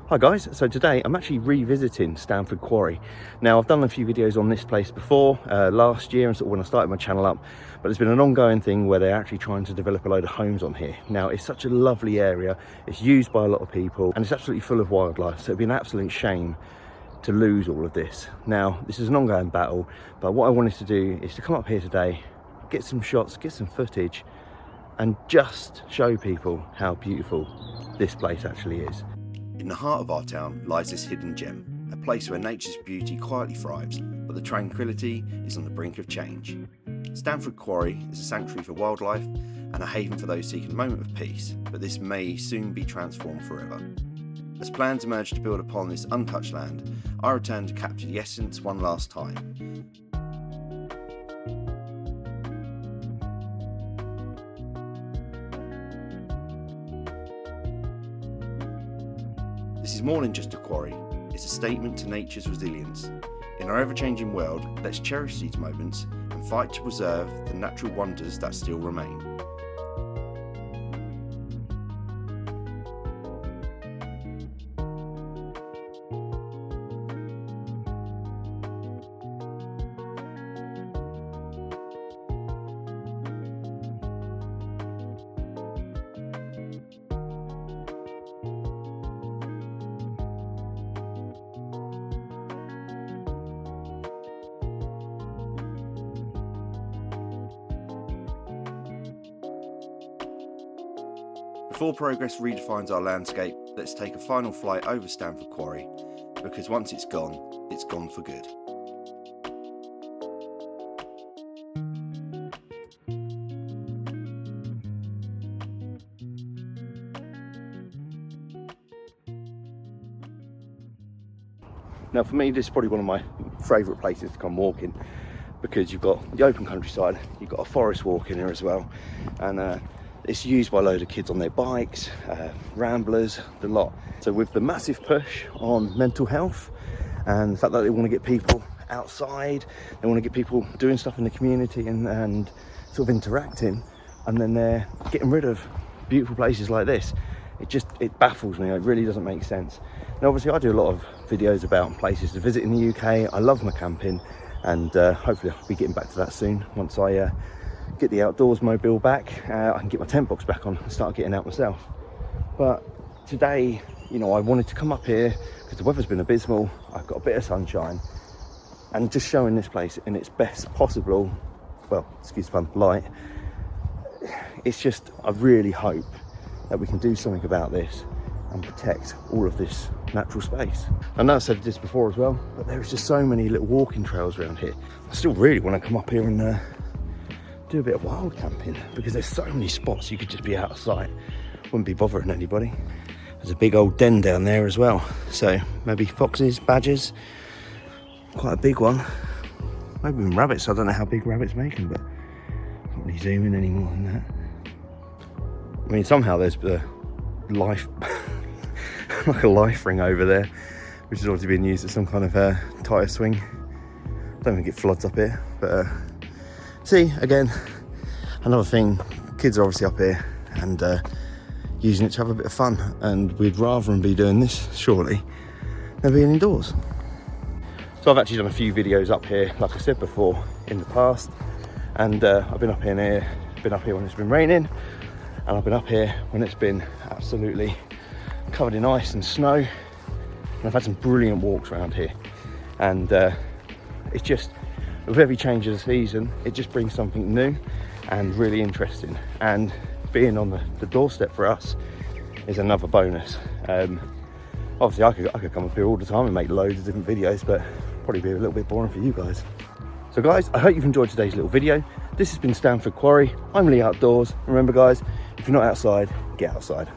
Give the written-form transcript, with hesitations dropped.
Hi guys, so today I'm actually revisiting Stamford Quarry. Now I've done a few videos on this place before, last year and sort of when I started my channel up, but it's been an ongoing thing where they're actually trying to develop a load of homes on here. Now it's such a lovely area, it's used by a lot of people and it's absolutely full of wildlife, so it'd be an absolute shame to lose all of this. Now this is an ongoing battle, but what I wanted to do is to come up here today, get some shots, get some footage and just show people how beautiful this place actually is. In the heart of our town lies this hidden gem, a place where nature's beauty quietly thrives, but the tranquility is on the brink of change. Stamford Quarry is a sanctuary for wildlife and a haven for those seeking a moment of peace, but this may soon be transformed forever. As plans emerge to build upon this untouched land, I return to capture the essence one last time. This is more than just a quarry, it's a statement to nature's resilience. In our ever-changing world, let's cherish these moments and fight to preserve the natural wonders that still remain. Before progress redefines our landscape, let's take a final flight over Stamford Quarry, because once it's gone for good. Now for me, this is probably one of my favourite places to come walking, because you've got the open countryside, you've got a forest walk in here as well, and it's used by a load of kids on their bikes, ramblers, the lot. So with the massive push on mental health and the fact that they want to get people outside, they want to get people doing stuff in the community and sort of interacting, and then they're getting rid of beautiful places like this. It baffles me, it really doesn't make sense. Now obviously I do a lot of videos about places to visit in the UK, I love my camping, and hopefully I'll be getting back to that soon once I get the outdoors mobile back. I can get my tent box back on and start getting out myself. But today, you know, I wanted to come up here because the weather's been abysmal, I've got a bit of sunshine, and just showing this place in its best possible, well, excuse the pun, light. It's just, I really hope that we can do something about this and protect all of this natural space. I know I've said this before as well, but there is just so many little walking trails around here. I still really want to come up here and do a bit of wild camping, because there's so many spots you could just be out of sight, wouldn't be bothering anybody. There's a big old den down there as well, so maybe foxes, badgers, quite a big one, maybe even rabbits. I don't know how big rabbits make them, but I can't really zoom in any more than that. I mean, somehow there's the life like a life ring over there, which is obviously being used as some kind of tyre swing. I don't think it floods up here, but see, again, another thing, kids are obviously up here and using it to have a bit of fun, and we'd rather them be doing this, surely, than being indoors. So I've actually done a few videos up here, like I said before, in the past, and I've been up here when it's been raining, and I've been up here when it's been absolutely covered in ice and snow, and I've had some brilliant walks around here, and it's just, with every change of the season, it just brings something new and really interesting, and being on the doorstep for us is another bonus. Obviously I could come up here all the time and make loads of different videos, but probably be a little bit boring for you guys. So guys, I hope you've enjoyed today's little video. This has been Stamford Quarry. I'm Lee Outdoors. Remember guys, if you're not outside, get outside.